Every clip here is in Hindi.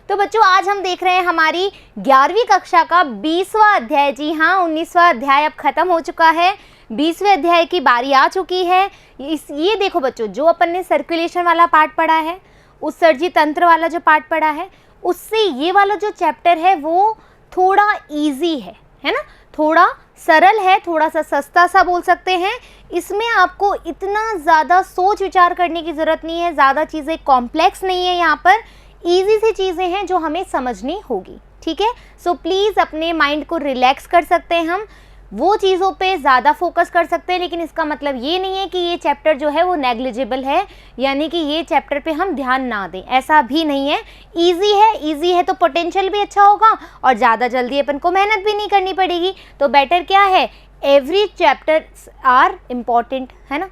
तो बच्चों आज हम देख रहे हैं हमारी 11वीं कक्षा का 20वां अध्याय। जी हाँ, 19वां अध्याय अब खत्म हो चुका है, 20वें अध्याय की बारी आ चुकी है। ये देखो बच्चों, जो अपन ने सर्कुलेशन वाला पार्ट पढ़ा है, उत्सर्जी तंत्र वाला जो पार्ट पढ़ा है, उससे ये वाला जो चैप्टर है वो थोड़ा ईजी है ना, थोड़ा सरल है, थोड़ा सा सस्ता सा बोल सकते हैं। इसमें आपको इतना ज़्यादा सोच विचार करने की ज़रूरत नहीं है, ज़्यादा चीज़ें कॉम्प्लेक्स नहीं है, यहाँ पर ईजी सी चीज़ें हैं जो हमें समझनी होगी। ठीक है, सो प्लीज़ अपने माइंड को रिलैक्स कर सकते हैं, हम वो चीज़ों पे ज़्यादा फोकस कर सकते हैं, लेकिन इसका मतलब ये नहीं है कि ये चैप्टर जो है वो नेग्लिजिबल है, यानी कि ये चैप्टर पे हम ध्यान ना दें, ऐसा भी नहीं है। ईजी है तो पोटेंशियल भी अच्छा होगा और ज़्यादा जल्दी अपन को मेहनत भी नहीं करनी पड़ेगी। तो बेटर क्या है, एवरी चैप्टर आर इम्पॉर्टेंट, है ना,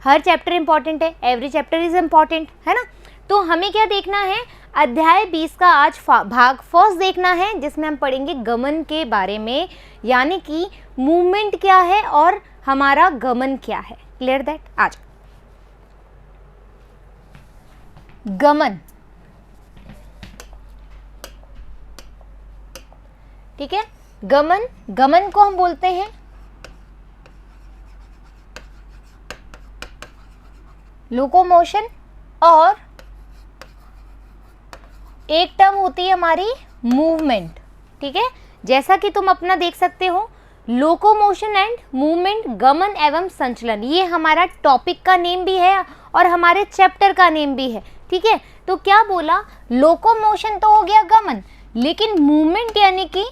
हर चैप्टर इम्पॉर्टेंट है, एवरी चैप्टर इज़ इम्पॉर्टेंट, है ना। तो हमें क्या देखना है, अध्याय 20 का आज भाग फर्स्ट देखना है, जिसमें हम पढ़ेंगे गमन के बारे में, यानी कि मूवमेंट क्या है और हमारा गमन क्या है। Clear that? आज गमन, ठीक है, गमन को हम बोलते हैं लोकोमोशन, और एक टर्म होती है हमारी मूवमेंट। ठीक है, जैसा कि तुम अपना देख सकते हो, लोकोमोशन एंड मूवमेंट, गमन एवं संचलन, ये हमारा टॉपिक का नेम भी है और हमारे चैप्टर का नेम भी है। ठीक है, तो क्या बोला, लोकोमोशन तो हो गया गमन, लेकिन मूवमेंट यानी कि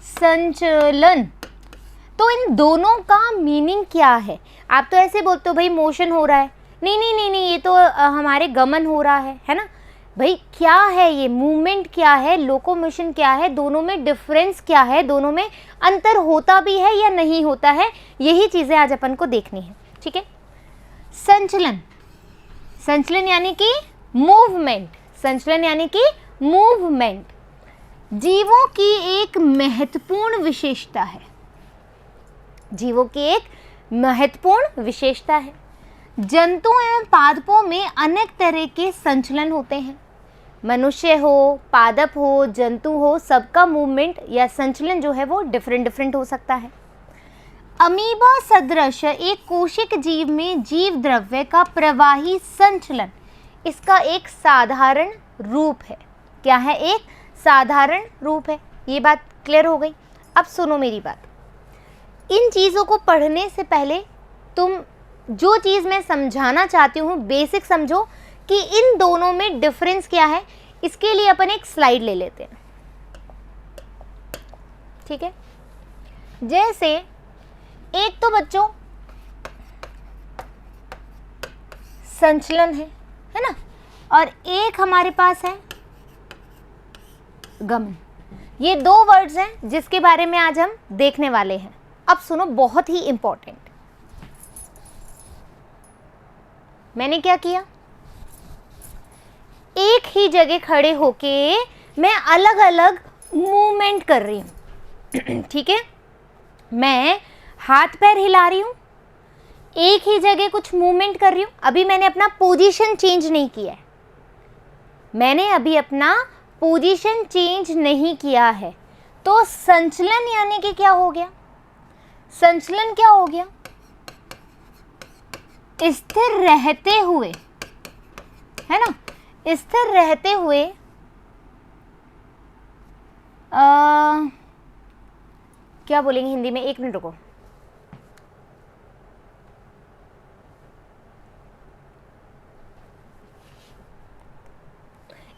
संचलन, तो इन दोनों का मीनिंग क्या है? आप तो ऐसे बोलते हो भाई मोशन हो रहा है, नहीं, ये तो हमारे गमन हो रहा है ना। भाई क्या है ये, मूवमेंट क्या है, लोकोमोशन क्या है, दोनों में डिफरेंस क्या है, दोनों में अंतर होता भी है या नहीं होता है, यही चीज़ें आज अपन को देखनी है। ठीक है, संचलन यानी कि मूवमेंट, संचलन यानी कि मूवमेंट जीवों की एक महत्वपूर्ण विशेषता है, जीवों की एक महत्वपूर्ण विशेषता है। जंतुओं एवं पादपों में अनेक तरह के संचलन होते हैं, मनुष्य हो, पादप हो, जंतु हो, सबका मूवमेंट या संचलन जो है वो डिफरेंट हो सकता है। अमीबा सदृश एक कोशिक जीव में जीव द्रव्य का प्रवाही संचलन इसका एक साधारण रूप है। क्या है? एक साधारण रूप है। ये बात क्लियर हो गई? अब सुनो मेरी बात, इन चीज़ों को पढ़ने से पहले तुम जो चीज़ मैं समझाना चाहती हूँ बेसिक समझो कि इन दोनों में डिफरेंस क्या है। इसके लिए अपन एक स्लाइड ले लेते हैं। ठीक है, जैसे एक तो बच्चों संचलन है ना, और एक हमारे पास है गमन। ये दो वर्ड्स हैं जिसके बारे में आज हम देखने वाले हैं। अब सुनो, बहुत ही इंपॉर्टेंट, मैंने क्या किया, एक ही जगह खड़े होके मैं अलग अलग मूवमेंट कर रही हूँ। ठीक है, मैं हाथ पैर हिला रही हूँ, एक ही जगह कुछ मूवमेंट कर रही हूँ। अभी मैंने अपना पोजीशन चेंज नहीं किया है, मैंने अभी अपना पोजीशन चेंज नहीं किया है। तो संचलन यानी कि क्या हो गया, संचलन क्या हो गया, स्थिर रहते हुए, है ना, स्थिर रहते हुए क्या बोलेंगे हिंदी में, एक मिनट रुको,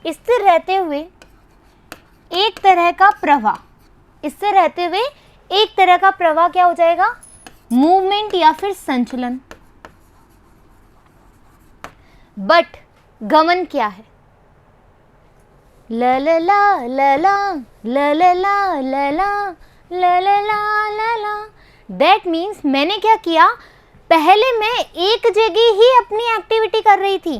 स्थिर रहते हुए एक तरह का प्रवाह, स्थिर रहते हुए एक तरह का प्रवाह क्या हो जाएगा, मूवमेंट या फिर संचलन। बट गमन क्या है, ला ला ला ला ला ला ला ला ला ला ला ला ला ला। दैट मीन्स मैंने क्या किया, पहले मैं एक जगह ही अपनी एक्टिविटी कर रही थी,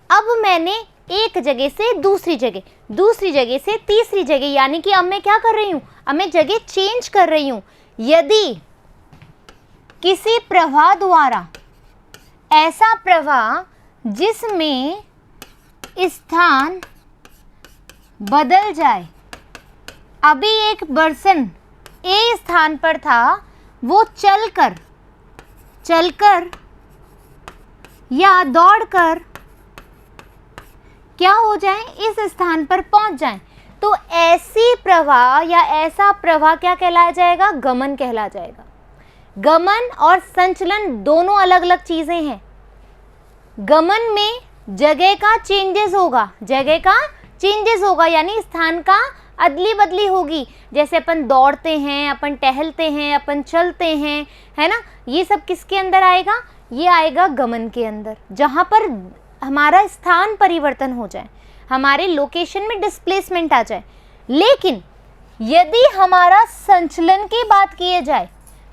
अब मैंने एक जगह से दूसरी जगह, दूसरी जगह से तीसरी जगह, यानी कि अब मैं क्या कर रही हूँ, अब मैं जगह चेंज कर रही हूँ। यदि किसी प्रवाह द्वारा, ऐसा प्रवाह जिसमें स्थान बदल जाए। अभी एक पर्सन ए स्थान पर था, वो चलकर या दौड़कर क्या हो जाए, इस स्थान पर पहुंच जाए। तो ऐसी प्रवाह या ऐसा प्रवाह क्या कहलाया जाएगा, गमन कहला जाएगा। गमन और संचलन दोनों अलग अलग चीजें हैं। गमन में जगह का चेंजेस होगा, यानी स्थान का अदली बदली होगी। जैसे अपन दौड़ते हैं, अपन टहलते हैं, अपन चलते हैं, है ना, ये सब किसके अंदर आएगा, ये आएगा गमन के अंदर, जहाँ पर हमारा स्थान परिवर्तन हो जाए, हमारे लोकेशन में डिस्प्लेसमेंट आ जाए। लेकिन यदि हमारा संचलन की बात किए जाए,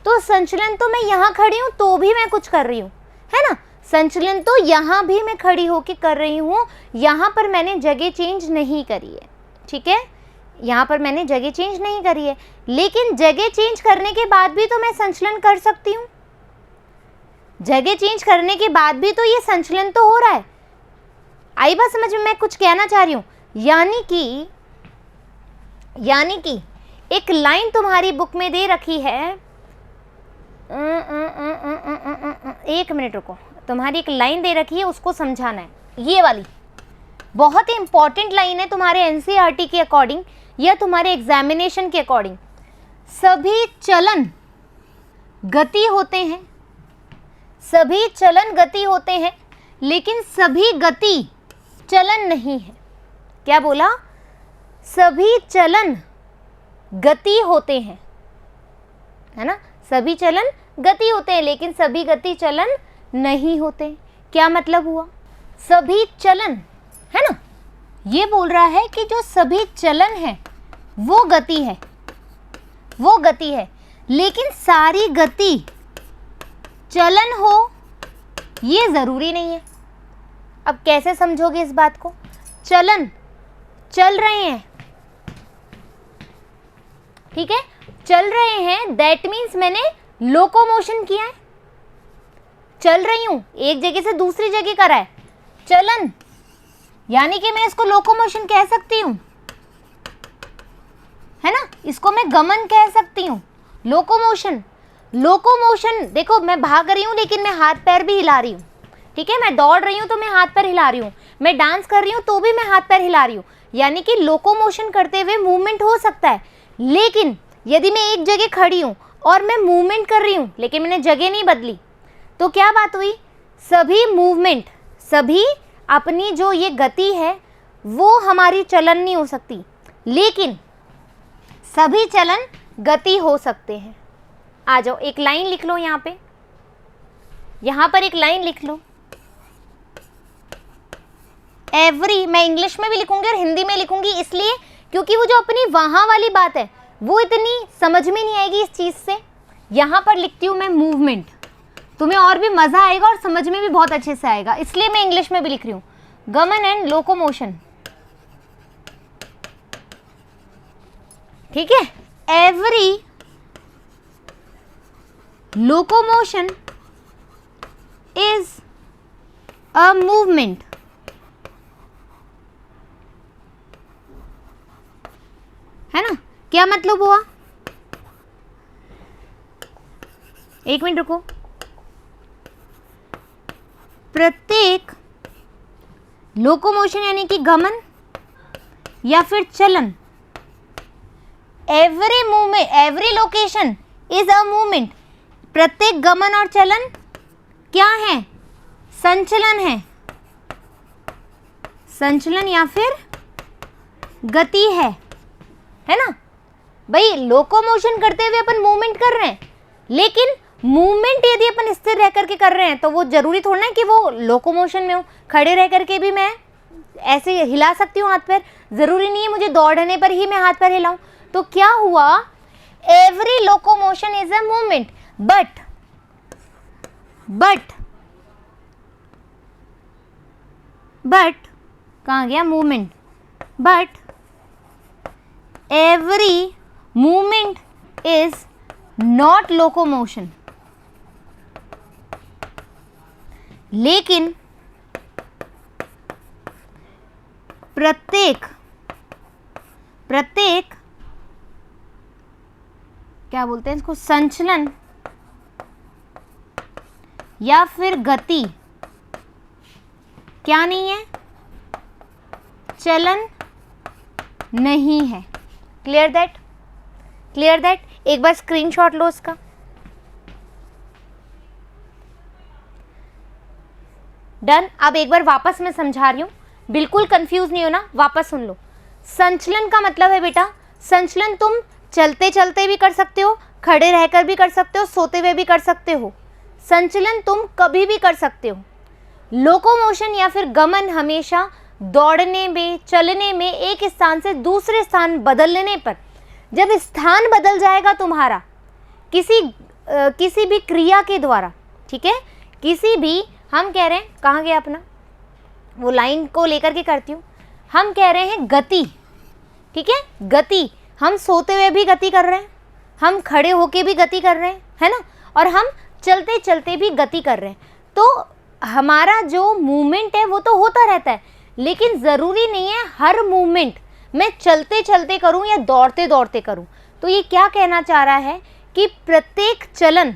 तो संचलन तो मैं यहाँ खड़ी हूँ तो भी मैं कुछ कर रही हूँ, है ना, संचलन तो यहाँ भी मैं खड़ी होके कर रही हूँ, यहाँ पर मैंने जगह चेंज नहीं करी है, ठीक है, यहाँ पर मैंने जगह चेंज नहीं करी है। लेकिन जगह चेंज करने के बाद भी तो मैं संचलन कर सकती हूँ, जगह चेंज करने के बाद भी तो ये संचलन तो हो रहा है। आई बात समझ में, मैं कुछ कहना चाह रही हूँ। यानी कि एक लाइन तुम्हारी बुक में दे रखी है, एक मिनट रुको, तुम्हारी एक लाइन दे रखी है, उसको समझाना है। ये वाली बहुत ही इंपॉर्टेंट लाइन है तुम्हारे एनसीईआरटी के अकॉर्डिंग या तुम्हारे एग्जामिनेशन के अकॉर्डिंग। सभी चलन गति होते हैं, लेकिन सभी गति चलन नहीं है। क्या बोला, सभी चलन गति होते हैं, है ना, सभी चलन गति होते हैं, लेकिन सभी गति चलन नहीं होते। क्या मतलब हुआ, सभी चलन, है ना, ये बोल रहा है कि जो सभी चलन है वो गति है, लेकिन सारी गति चलन हो ये जरूरी नहीं है। अब कैसे समझोगे इस बात को, चलन चल रहे हैं, ठीक है, चल रहे हैं, दैट मीन्स मैंने लोकोमोशन किया है, चल रही हूं, एक जगह से दूसरी जगह करा है, चलन, यानी कि मैं इसको लोकोमोशन कह सकती हूं, है ना, इसको मैं गमन कह सकती हूं। लोकोमोशन देखो, मैं भाग रही हूं लेकिन मैं हाथ पैर भी हिला रही हूं, ठीक है, मैं दौड़ रही हूं तो मैं हाथ पैर हिला रही हूं, मैं डांस कर रही हूं तो भी मैं हाथ पैर हिला रही हूं, यानी कि लोकोमोशन करते हुए मूवमेंट हो सकता है। लेकिन यदि मैं एक जगह खड़ी हूं और मैं मूवमेंट कर रही हूं लेकिन मैंने जगह नहीं बदली, तो क्या बात हुई, सभी अपनी जो ये गति है वो हमारी चलन नहीं हो सकती, लेकिन सभी चलन गति हो सकते हैं। आ जाओ, एक लाइन लिख लो यहाँ पर एक लाइन लिख लो, एवरी, मैं इंग्लिश में भी लिखूंगी और हिंदी में लिखूंगी, इसलिए क्योंकि वो जो अपनी वहां वाली बात है वो इतनी समझ में नहीं आएगी इस चीज से। यहाँ पर लिखती हूँ मैं मूवमेंट, तुम्हें और भी मजा आएगा और समझ में भी बहुत अच्छे से आएगा, इसलिए मैं इंग्लिश में भी लिख रही हूँ, गमन एंड लोकोमोशन, ठीक है, every locomotion is a movement, है ना। क्या मतलब हुआ, एक मिनट रुको, प्रत्येक लोकोमोशन यानी कि गमन या फिर चलन, every movement, every location is a movement, प्रत्येक गमन और चलन क्या है, संचलन या फिर गति है ना भाई। लोकोमोशन करते हुए अपन मूवमेंट कर रहे हैं, लेकिन मूवमेंट यदि अपन स्थिर रह करके कर रहे हैं तो वो जरूरी थोड़ा ना कि वो लोकोमोशन में हो, खड़े रह करके भी मैं ऐसे हिला सकती हूँ हाथ पैर, जरूरी नहीं है मुझे दौड़ने पर ही मैं हाथ पैर हिलाऊं। तो क्या हुआ, every locomotion is a movement, but कहाँ गया movement, but every movement is not locomotion, लेकिन प्रत्येक प्रत्येक, क्या बोलते हैं इसको, संचलन या फिर गति क्या नहीं है, चलन नहीं है। Clear that, clear that. एक बार स्क्रीनशॉट लो इसका। डन। अब एक बार वापस मैं समझा रही हूं, बिल्कुल कंफ्यूज नहीं होना, वापस सुन लो। संचलन का मतलब है बेटा, संचलन तुम चलते चलते भी कर सकते हो, खड़े रहकर भी कर सकते हो, सोते हुए भी कर सकते हो। संचलन तुम कभी भी कर सकते हो। लोकोमोशन या फिर गमन हमेशा दौड़ने में, चलने में, एक स्थान से दूसरे स्थान बदलने पर, जब स्थान बदल जाएगा तुम्हारा किसी भी क्रिया के द्वारा, ठीक है, किसी भी, हम कह रहे हैं, कहाँ गया अपना, वो लाइन को लेकर के करती हूँ, हम कह रहे हैं गति, ठीक है, गति। हम सोते हुए भी गति कर रहे हैं, हम खड़े होके भी गति कर रहे हैं, है ना, और हम चलते चलते भी गति कर रहे हैं। तो हमारा जो मूवमेंट है वो तो होता रहता है, लेकिन ज़रूरी नहीं है हर मूवमेंट मैं चलते चलते करूं या दौड़ते दौड़ते करूं। तो ये क्या कहना चाह रहा है कि प्रत्येक चलन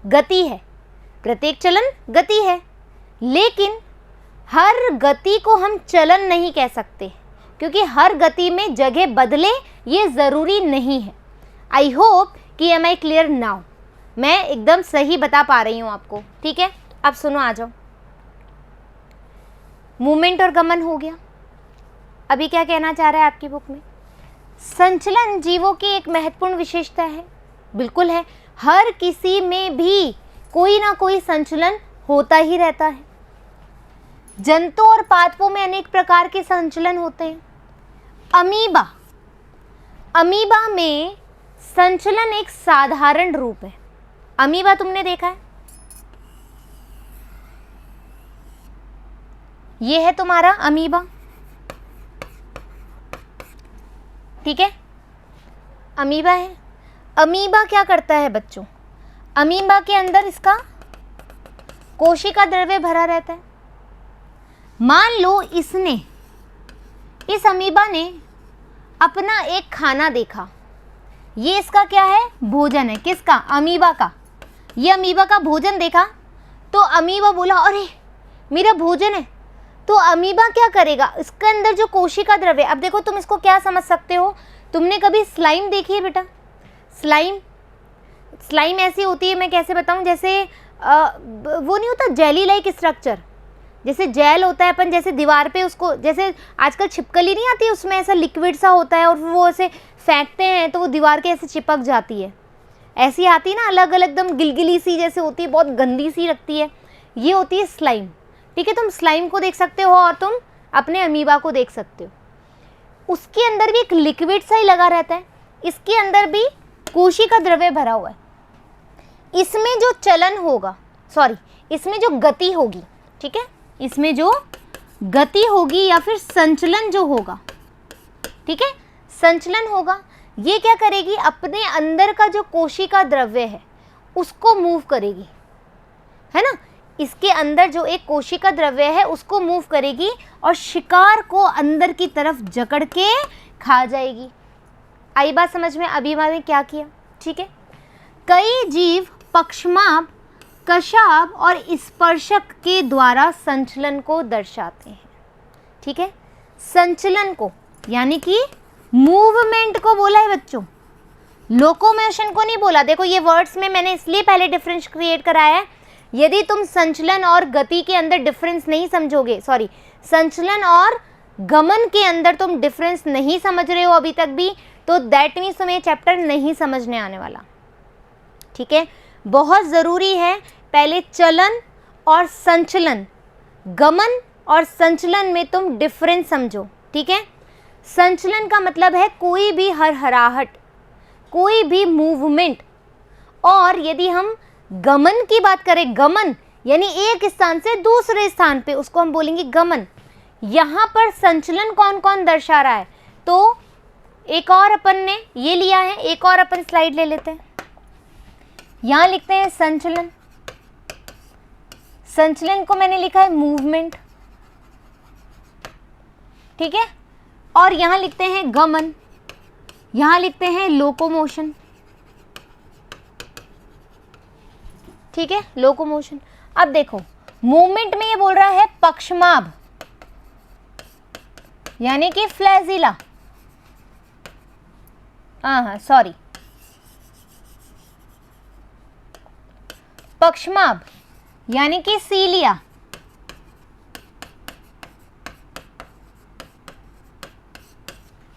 गति है, प्रत्येक चलन गति है, लेकिन हर गति को हम चलन नहीं कह सकते, क्योंकि हर गति में जगह बदले ये ज़रूरी नहीं है। आई होप कि एम आई क्लियर नाउ, मैं एकदम सही बता पा रही हूँ आपको, ठीक है। अब सुनो, आ जाओ। मूवमेंट और गमन हो गया। अभी क्या कहना चाह रहा है आपकी बुक में, संचलन जीवों की एक महत्वपूर्ण विशेषता है। बिल्कुल है, हर किसी में भी कोई ना कोई संचलन होता ही रहता है। जंतु और पादपों में अनेक प्रकार के संचलन होते हैं। अमीबा, अमीबा में संचलन एक साधारण रूप है। अमीबा तुमने देखा है, ये है तुम्हारा अमीबा, ठीक है, अमीबा है। अमीबा क्या करता है बच्चों, अमीबा के अंदर इसका कोशिका द्रव्य भरा रहता है। मान लो इस अमीबा ने अपना एक खाना देखा, ये इसका क्या है, भोजन है, किसका, अमीबा का। ये अमीबा का भोजन देखा तो अमीबा बोला अरे मेरा भोजन है, तो अमीबा क्या करेगा, इसके अंदर जो कोशिका द्रव्य, अब देखो तुम इसको क्या समझ सकते हो, तुमने कभी स्लाइम देखी है बेटा, स्लाइम, स्लाइम ऐसी होती है, मैं कैसे बताऊं, जैसे वो नहीं होता जेली लाइक स्ट्रक्चर, जैसे जेल होता है, अपन जैसे दीवार पे उसको, जैसे आजकल छिपकली नहीं आती, उसमें ऐसा लिक्विड सा होता है और वो ऐसे फेंकते हैं तो वो दीवार के ऐसे चिपक जाती है, ऐसी आती है ना, अलग अलग एकदम गिलगिली सी जैसे होती है, बहुत गंदी सी लगती है, ये होती है स्लाइम, ठीक है। तुम स्लाइम को देख सकते हो और तुम अपने अमीबा को देख सकते हो, उसके अंदर भी एक लिक्विड सा ही लगा रहता है, इसके अंदर भी कोशिका द्रव्य भरा हुआ है। इसमें जो चलन होगा, सॉरी, इसमें जो गति होगी, ठीक है, इसमें जो गति होगी या फिर संचलन जो होगा, ठीक है, संचलन होगा, ये क्या करेगी, अपने अंदर का जो कोशिका द्रव्य है उसको मूव करेगी, है ना, इसके अंदर जो एक कोशिका द्रव्य है उसको मूव करेगी और शिकार को अंदर की तरफ जकड़ के खा जाएगी। आई बात समझ में, अभी मैंने क्या किया, ठीक है। कई जीव पक्षमाप, कशाभ और स्पर्शक के द्वारा संचलन को दर्शाते हैं, ठीक है, संचलन को यानी कि मूवमेंट को बोला है बच्चों, लोकोमोशन को नहीं बोला। देखो ये वर्ड्स में मैंने इसलिए पहले डिफरेंस क्रिएट कराया है, यदि तुम संचलन और गति के अंदर डिफरेंस नहीं समझोगे, सॉरी, संचलन और गमन के अंदर तुम डिफरेंस नहीं समझ रहे हो अभी तक भी, तो दैट मीन्स तुम्हें चैप्टर नहीं समझने आने वाला, ठीक है। बहुत ज़रूरी है पहले चलन और संचलन, गमन और संचलन में तुम डिफरेंस समझो, ठीक है। संचलन का मतलब है कोई भी हरहराहट, कोई भी मूवमेंट, और यदि हम गमन की बात करें, गमन यानी एक स्थान से दूसरे स्थान पे, उसको हम बोलेंगे गमन। यहाँ पर संचलन कौन कौन दर्शा रहा है, तो एक और अपन ने ये लिया है, एक और अपन स्लाइड ले लेते हैं, यहाँ लिखते हैं संचलन, संचलन को मैंने लिखा है मूवमेंट, ठीक है, और यहाँ लिखते हैं गमन, यहां लिखते हैं लोकोमोशन, ठीक है, लोकोमोशन। अब देखो मूवमेंट में ये बोल रहा है पक्षमाभ यानी कि फ्लैजिला, हाँ सॉरी, पक्षमाभ यानी कि सीलिया,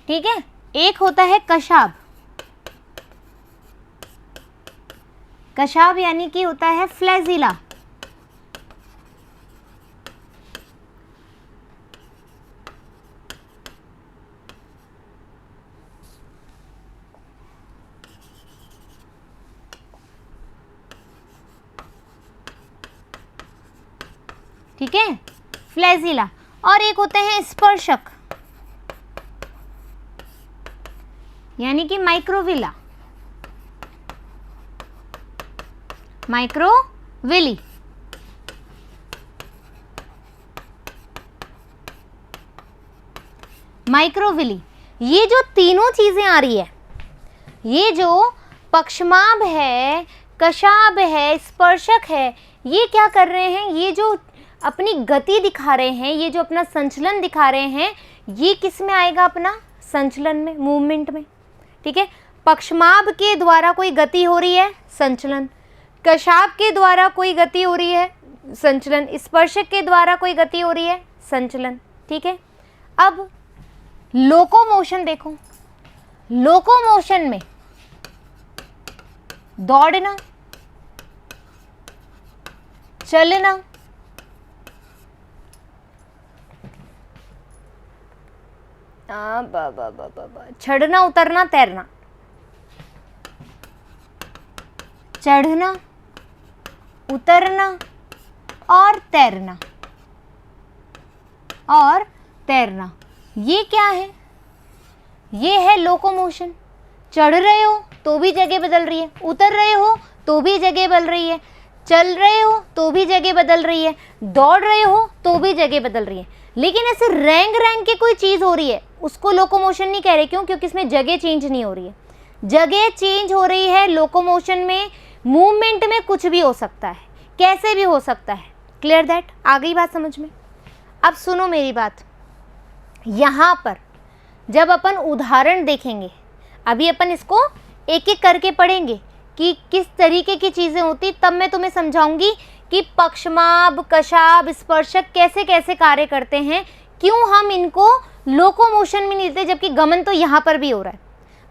ठीक है। एक होता है कशाभ, कशाभ यानी कि होता है फ्लैजिला, ठीक है, फ्लैजिला। और एक होते हैं स्पर्शक यानी कि माइक्रोविला, माइक्रोविली, माइक्रोविली। ये जो तीनों चीजें आ रही है, ये जो पक्षमाभ है, कशाभ है, स्पर्शक है, ये क्या कर रहे हैं, ये जो अपनी गति दिखा रहे हैं, ये जो अपना संचलन दिखा रहे हैं, ये किस में आएगा, अपना संचलन में, मूवमेंट में, ठीक है। पक्षमाभ के द्वारा कोई गति हो रही है, संचलन, कशाभ के द्वारा कोई गति हो रही है, संचलन, स्पर्शक के द्वारा कोई गति हो रही है, संचलन, ठीक है। अब लोकोमोशन देखो, लोकोमोशन में दौड़ना, चलना, चढ़ना, उतरना, तैरना, चढ़ना, उतरना और तैरना, और तैरना, ये क्या है, ये है लोकोमोशन। चढ़ रहे हो तो भी जगह बदल रही है, उतर रहे हो तो भी जगह बदल रही है, चल रहे हो तो भी जगह बदल रही है, दौड़ रहे हो तो भी जगह बदल रही है। लेकिन ऐसे रैंग रैंग की कोई चीज हो रही है, उसको लोकोमोशन नहीं कह रहे। क्यों? क्योंकि इसमें जगह चेंज नहीं हो रही है। जगह चेंज हो रही है लोकोमोशन में, मूवमेंट में कुछ भी हो सकता है, कैसे भी हो सकता है। Clear that? आ गई बात समझ में? अब सुनो मेरी बात, यहाँ पर जब अपन उदाहरण देखेंगे, अभी अपन इसको एक एक करके पढ़ेंगे कि किस तरीके की चीज़ें होती, तब मैं तुम्हें समझाऊंगी कि पक्षमाभ, कशाभ, स्पर्शक कैसे कैसे कार्य करते हैं, क्यों हम इनको लोकोमोशन में नहीं लेते, जबकि गमन तो यहाँ पर भी हो रहा है।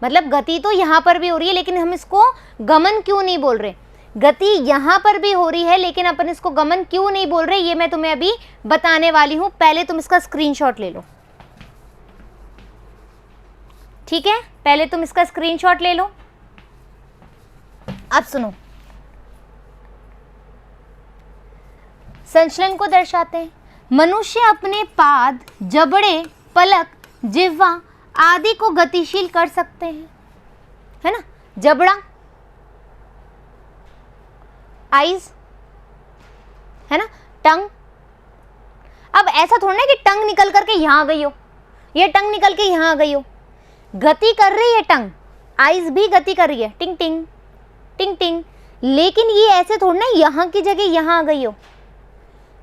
मतलब गति तो यहाँ पर भी हो रही है, लेकिन हम इसको गमन क्यों नहीं बोल रहे। गति यहाँ पर भी हो रही है, लेकिन अपन इसको गमन क्यों नहीं बोल रहे, ये मैं तुम्हें अभी बताने वाली हूँ। पहले तुम इसका स्क्रीनशॉट ले लो, ठीक है? पहले तुम इसका स्क्रीनशॉट ले लो। अब सुनो, संचलन को दर्शाते हैं। मनुष्य अपने पाद, जबड़े, पलक, जिह्वा आदि को गतिशील कर सकते हैं, है ना? जबड़ा, आईज, है ना, टंग। अब ऐसा थोड़ा ना कि टंग निकल करके यहां आ गई हो, ये टंग निकल के यहां आ गई हो। गति कर रही है टंग, आईज भी गति कर रही है, टिंग टिंग टिंग टिंग। लेकिन ये ऐसे थोड़ा ना यहाँ की जगह यहाँ आ गई हो,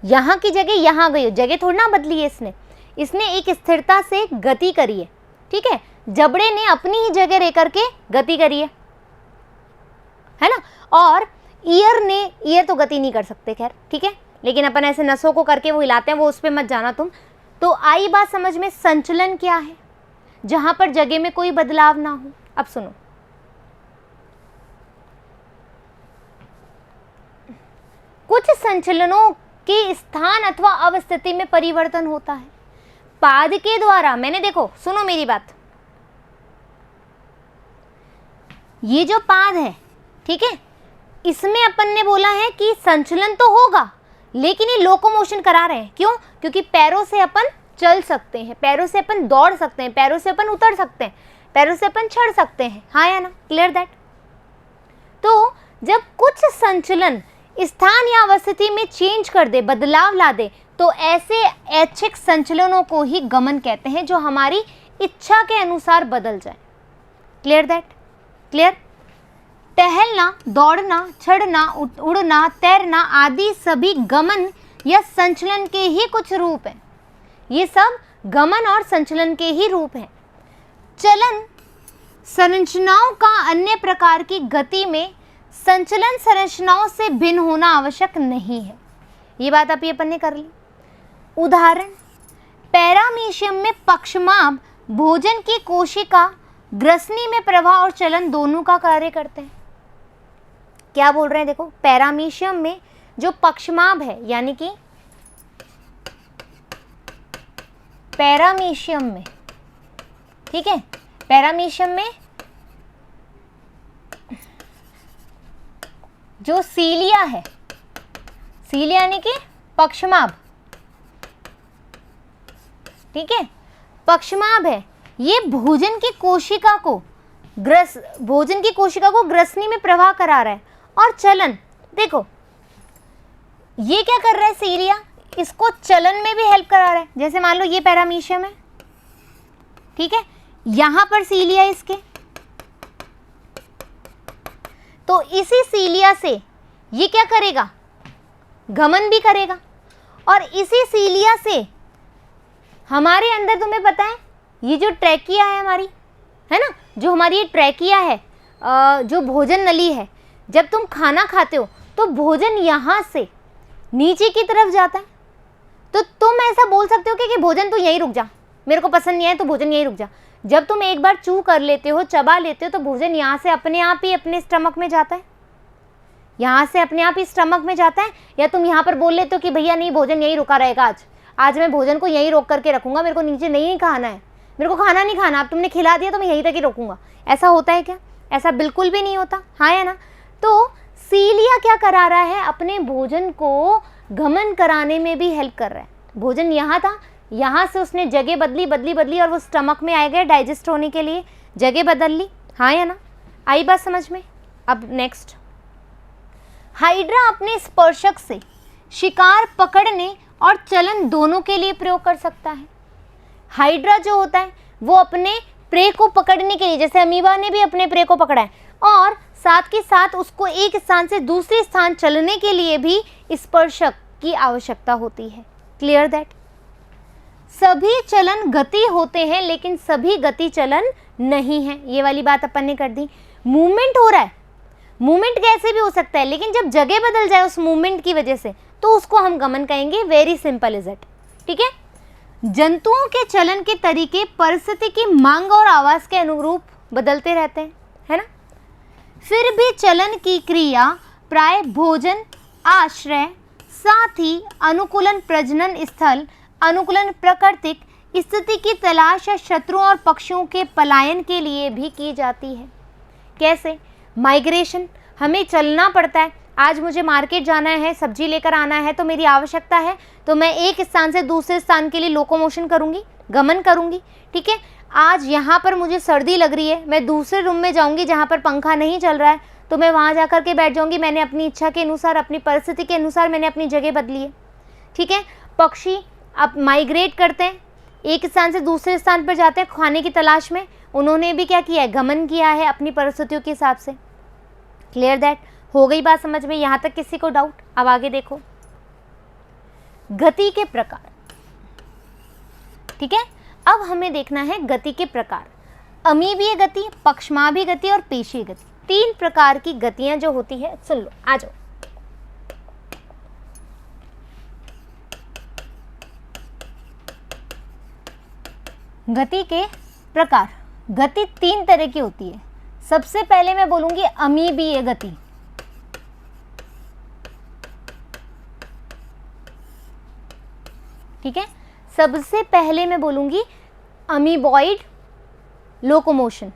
यहाँ की जगह यहाँ आ गई हो, जगह थोड़ा ना बदली है इसने एक स्थिरता से गति करी है, ठीक है? जबड़े ने अपनी ही जगह रह करके गति करी है ना? और ईयर तो गति नहीं कर सकते, खैर ठीक है, लेकिन अपन ऐसे नसों को करके वो हिलाते हैं, वो उस पर मत जाना तुम। तो आई बात समझ में, संचलन क्या है, जहां पर जगह में कोई बदलाव ना हो। अब सुनो, कुछ संचलनों के स्थान अथवा अवस्थिति में परिवर्तन होता है पाद के द्वारा। मैंने, देखो सुनो मेरी बात, ये जो पाद है, ठीक है, इसमें अपन ने बोला है कि संचलन तो होगा, लेकिन ये लोकोमोशन करा रहे हैं। क्यों? क्योंकि पैरों से अपन चल सकते हैं, पैरों से अपन दौड़ सकते हैं, पैरों से अपन उतर सकते हैं, पैरों से अपन चढ़ सकते हैं, हाँ या ना? Clear that? तो जब कुछ संचलन स्थान या अवस्थिति में चेंज कर दे, बदलाव ला दे, तो ऐसे ऐच्छिक संचलनों को ही गमन कहते हैं, जो हमारी इच्छा के अनुसार बदल जाए। Clear that? क्लियर? टहलना, दौड़ना, चढ़ना, उड़ना, तैरना आदि सभी गमन या संचलन के ही कुछ रूप हैं। ये सब गमन और संचलन के ही रूप हैं। चलन संरचनाओं का अन्य प्रकार की गति में संचलन संरचनाओं से भिन्न होना आवश्यक नहीं है। ये बात आप ये अपन ने कर ली। उदाहरण, पैरामीशियम में पक्षमाभ भोजन की कोशिका ग्रसनी में प्रवाह और चलन दोनों का कार्य करते हैं। क्या बोल रहे हैं देखो, पैरामीशियम में जो पक्षमाभ है, यानी कि पैरामीशियम में, ठीक है, पैरामीशियम में जो सीलिया है, सीलिया यानी कि पक्षमाभ, ठीक है, पक्षमाभ है, ये भोजन की कोशिका को ग्रसनी में प्रवाह करा रहा है। और चलन, देखो ये क्या कर रहा है सीलिया, इसको चलन में भी हेल्प करा रहा है। जैसे मान लो ये पैरामीशियम है, ठीक है, यहां पर सीलिया इसके, तो इसी सीलिया से ये क्या करेगा, गमन भी करेगा। और इसी सीलिया से हमारे अंदर, तुम्हें पता है ये जो ट्रैकिया है हमारी, है ना, जो हमारी ये ट्रैकिया है, जो भोजन नली है, जब तुम खाना खाते हो तो भोजन यहाँ से नीचे की तरफ जाता है। तो तुम ऐसा बोल सकते हो कि भोजन तो यहीं रुक जा, मेरे को पसंद नहीं आया तो भोजन यहीं रुक जा। जब तुम एक बार चू कर लेते हो, चबा लेते हो, तो भोजन यहाँ से अपने आप ही अपने स्टमक में जाता है, यहाँ से अपने आप ही स्टमक में जाता है। या तुम यहाँ पर बोल लेते हो कि भैया नहीं, भोजन यहीं रुका रहेगा, आज मैं भोजन को यहीं रोक करके रखूंगा, मेरे को नीचे नहीं खाना है, मेरे को खाना नहीं खाना, अब तुमने खिला दिया तो मैं यहीं तक ही रोकूंगा। ऐसा होता है क्या? ऐसा बिल्कुल भी नहीं होता, हाँ या ना। तो सीलिया क्या करा रहा है, अपने भोजन को गमन कराने में भी हेल्प कर रहा है। भोजन यहाँ था, यहाँ से उसने जगह बदली और वो स्टमक में आ गया डाइजेस्ट होने के लिए, जगह बदल ली, हाँ या ना। आई बात समझ में? अब नेक्स्ट, हाइड्रा अपने स्पर्शक से शिकार पकड़ने और चलन दोनों के लिए प्रयोग कर सकता है। हाइड्रा जो होता है वो अपने प्रे को पकड़ने के लिए, जैसे अमीबा ने भी अपने प्रे को पकड़ा है, और साथ के साथ उसको एक स्थान से दूसरे स्थान चलने के लिए भी स्पर्शक की आवश्यकता होती है। Clear that? सभी चलन गति होते हैं लेकिन सभी गति चलन नहीं है। ये वाली बात अपन ने कर दी। मूवमेंट हो रहा है, मूवमेंट कैसे भी हो सकता है, लेकिन जब जगह बदल जाए उस मूवमेंट की वजह से तो उसको हम गमन कहेंगे। वेरी सिंपल इज इट, ठीक है। जंतुओं के चलन के तरीके परिस्थिति की मांग और आवास के अनुरूप बदलते रहते हैं, है ना। फिर भी चलन की क्रिया प्राय भोजन, आश्रय, साथ ही अनुकूलन प्रजनन स्थल, अनुकूलन प्राकृतिक स्थिति की तलाश या शत्रुओं और पक्षियों के पलायन के लिए भी की जाती है। कैसे? माइग्रेशन, हमें चलना पड़ता है। आज मुझे मार्केट जाना है, सब्जी लेकर आना है, तो मेरी आवश्यकता है, तो मैं एक स्थान से दूसरे स्थान के लिए लोकोमोशन करूंगी, गमन करूंगी, ठीक है। आज यहाँ पर मुझे सर्दी लग रही है, मैं दूसरे रूम में जाऊंगी जहाँ पर पंखा नहीं चल रहा है, तो मैं वहाँ जा कर के बैठ जाऊंगी। मैंने अपनी इच्छा के अनुसार, अपनी परिस्थिति के अनुसार मैंने अपनी जगह बदली है, ठीक है। पक्षी अब माइग्रेट करते हैं, एक स्थान से दूसरे स्थान पर जाते हैं खाने की तलाश में। उन्होंने भी क्या किया है? गमन किया है अपनी परिस्थितियों के हिसाब से। Clear that? हो गई बात समझ में? यहाँ तक किसी को डाउट? अब आगे देखो, गति के प्रकार, ठीक है। अब हमें देखना है गति के प्रकार। अमीबीय गति, पक्षमाभी गति और पेशीय गति, 3 प्रकार की गतियां जो होती है। सुन लो, आ जाओ। गति के प्रकार, गति 3 तरह की होती है। सबसे पहले मैं बोलूंगी अमीबीय गति, ठीक है। सबसे पहले मैं बोलूंगी अमीबॉइड लोकोमोशन,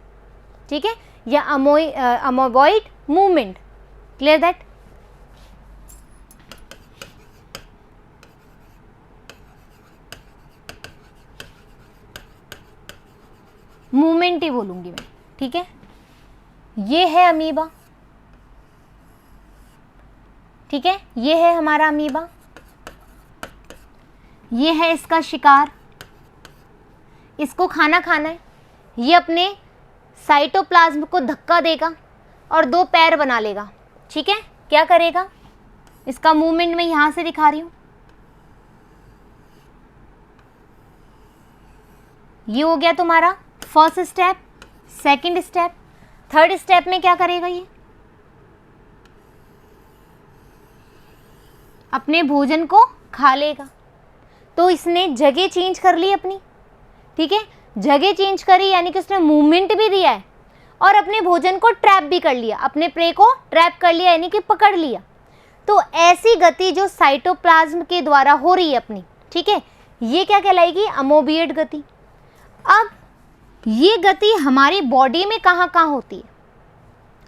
ठीक है, या amoeboid movement. Clear that? Movement ही बोलूंगी मैं, ठीक है। ये है अमीबा, ठीक है, ये है हमारा अमीबा, ये है इसका शिकार, इसको खाना खाना है, ये अपने साइटोप्लाज्म को धक्का देगा और 2 पैर बना लेगा। ठीक है, क्या करेगा? इसका मूवमेंट मैं यहां से दिखा रही हूं। ये हो गया तुम्हारा first step, second step. Third step में क्या करेगा? ये अपने भोजन को खा लेगा। तो इसने जगह चेंज कर ली अपनी। ठीक है, जगह चेंज करी यानी कि उसने मूवमेंट भी दिया है और अपने भोजन को ट्रैप भी कर लिया, अपने प्रे को ट्रैप कर लिया यानी कि पकड़ लिया। तो ऐसी गति जो साइटोप्लाज्म के द्वारा हो रही है अपनी, ठीक है, ये क्या कहलाएगी? अमोबिएट गति। अब ये गति हमारी बॉडी में कहाँ कहाँ होती है?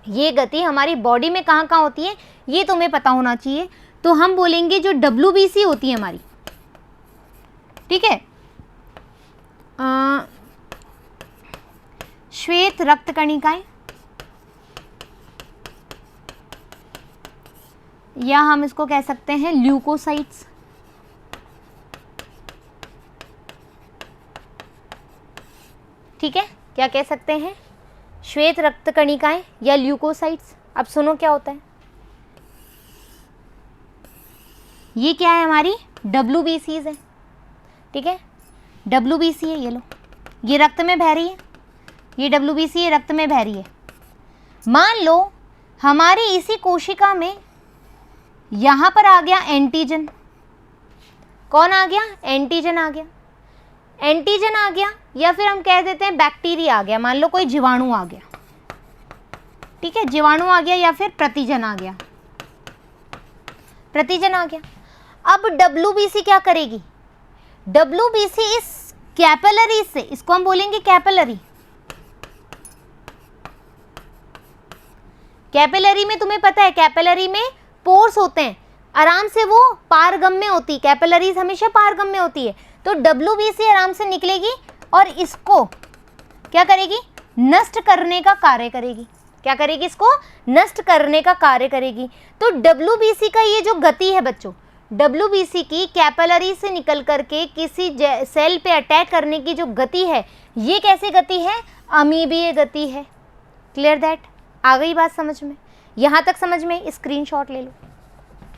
ये गति हमारी बॉडी में कहाँ कहाँ होती है ये तुम्हें पता होना चाहिए। तो हम बोलेंगे जो WBC होती है हमारी, ठीक है, श्वेत रक्त कणिकाएं, या हम इसको कह सकते हैं ल्यूकोसाइट्स। ठीक है, क्या कह सकते हैं? श्वेत रक्त कणिकाएं या ल्यूकोसाइट्स। अब सुनो क्या होता है, ये क्या है? हमारी WBCs है। ठीक है, WBC है, ये लो, ये रक्त में बह रही है, ये WBC है, रक्त में बह रही है। मान लो हमारी इसी कोशिका में यहाँ पर आ गया एंटीजन। कौन आ गया? एंटीजन आ गया। एंटीजन आ गया या फिर हम कह देते हैं बैक्टीरिया आ गया। मान लो कोई जीवाणु आ गया, ठीक है, जीवाणु आ गया या फिर प्रतिजन आ गया, प्रतिजन आ गया। अब WBC क्या करेगी? WBC इस कैपिलरी से, इसको हम बोलेंगे कैपिलरी। कैपिलरी में तुम्हें पता है, कैपिलरी में पोर्स होते हैं, आराम से वो पारगम्य होती है। कैपिलरीज हमेशा पारगम्य होती है। तो WBC आराम से निकलेगी और इसको क्या करेगी? नष्ट करने का कार्य करेगी। क्या करेगी? इसको नष्ट करने का कार्य करेगी। तो WBC का ये जो गति है बच्चों, WBC की कैपिलरी से निकल करके किसी सेल पे अटैक करने की जो गति है, ये कैसी गति है? अमीबीय गति है। Clear that? आ गई बात समझ में? यहाँ तक समझ में? स्क्रीनशॉट ले लो,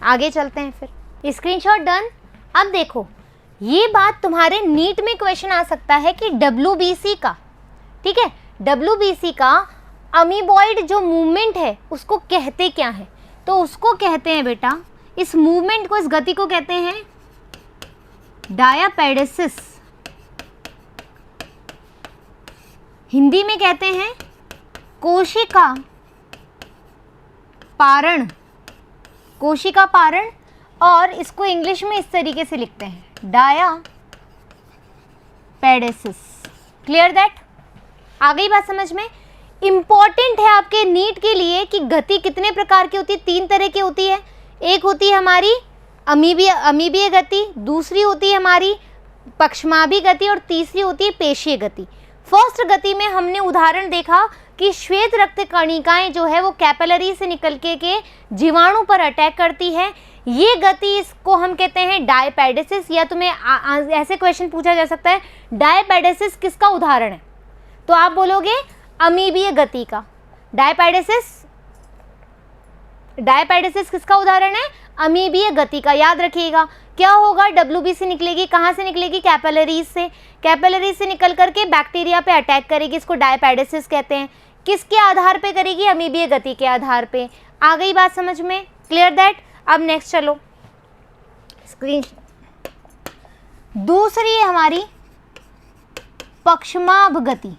आगे चलते हैं फिर। Screenshot done. अब देखो, ये बात तुम्हारे नीट में क्वेश्चन आ सकता है कि WBC का, ठीक है, WBC का अमीबॉइड जो मूवमेंट है उसको कहते क्या है? तो उसको कहते हैं बेटा, इस मूवमेंट को, इस गति को कहते हैं डायापेडेसिस। हिंदी में कहते हैं कोशिका पारण, कोशिका पारण, और इसको इंग्लिश में इस तरीके से लिखते हैं डायापेडेसिस। Clear that? आ गई बात समझ में? इंपॉर्टेंट है आपके नीट के लिए कि गति कितने प्रकार की होती है? 3 तरह की होती है। एक होती है हमारी अमीबीय गति, दूसरी होती है हमारी पक्षमाभी गति और तीसरी होती है पेशीय गति। फर्स्ट गति में हमने उदाहरण देखा कि श्वेत रक्त कणिकाएं जो है वो कैपिलरी से निकल के जीवाणु पर अटैक करती है। ये गति, इसको हम कहते हैं डायपेडेसिस। या तुम्हें ऐसे क्वेश्चन पूछा जा सकता है, डायपेडेसिस किसका उदाहरण है? तो आप बोलोगे अमीबीय गति का। डायपेडेसिस किसका उदाहरण है? अमीबीय गति का। याद रखिएगा क्या होगा? WBC निकलेगी, कहाँ से निकलेगी? कैपिलरीज से। कैपिलरीज से निकल करके बैक्टीरिया पे अटैक करेगी, इसको डायपेडेसिस कहते हैं। किसके आधार पे करेगी? अमीबीय गति के आधार पे। आ गई बात समझ में? Clear that? अब नेक्स्ट चलो, स्क्रीन दूसरी है हमारी पक्षमाभ गति,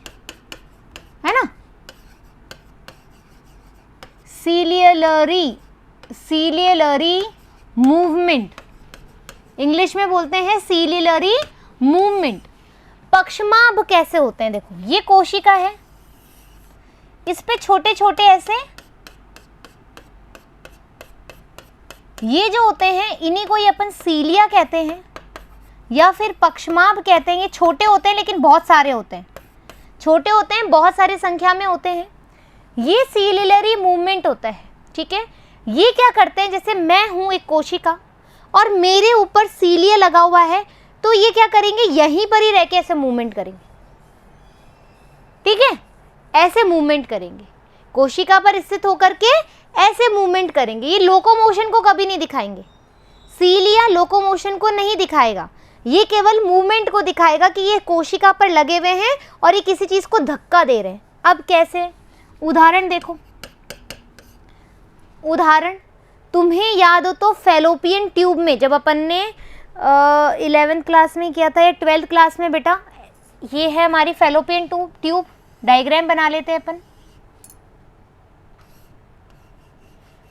है ना, सीलियलरी मूवमेंट, इंग्लिश में बोलते हैं सीलियलरी मूवमेंट। पक्षमाभ कैसे होते हैं? देखो, ये कोशिका है, इस पे छोटे छोटे ऐसे ये जो होते हैं, इन्हीं को ये अपन सीलिया कहते हैं या फिर पक्षमाभ कहते हैं। ये छोटे होते हैं लेकिन बहुत सारे होते हैं, छोटे होते हैं, बहुत सारी संख्या में होते हैं। ये सीलियलरी मूवमेंट होता है, ठीक है। ये क्या करते हैं, जैसे मैं हूं एक कोशिका और मेरे ऊपर सीलिया लगा हुआ है, तो ये क्या करेंगे, यहीं पर ही रह के ऐसे मूवमेंट करेंगे, ठीक है। ऐसे मूवमेंट करेंगे, कोशिका पर स्थित होकर के ऐसे मूवमेंट करेंगे। ये लोकोमोशन को कभी नहीं दिखाएंगे, सीलिया लोकोमोशन को नहीं दिखाएगा, ये केवल मूवमेंट को दिखाएगा कि ये कोशिका पर लगे हुए हैं और ये किसी चीज को धक्का दे रहे हैं। अब कैसे, उदाहरण देखो, उदाहरण तुम्हें याद हो तो फैलोपियन ट्यूब में जब अपन ने 11th क्लास में किया था या 12th क्लास में बेटा, ये है हमारी फैलोपियन ट्यूब, डायग्राम बना लेते हैं अपन।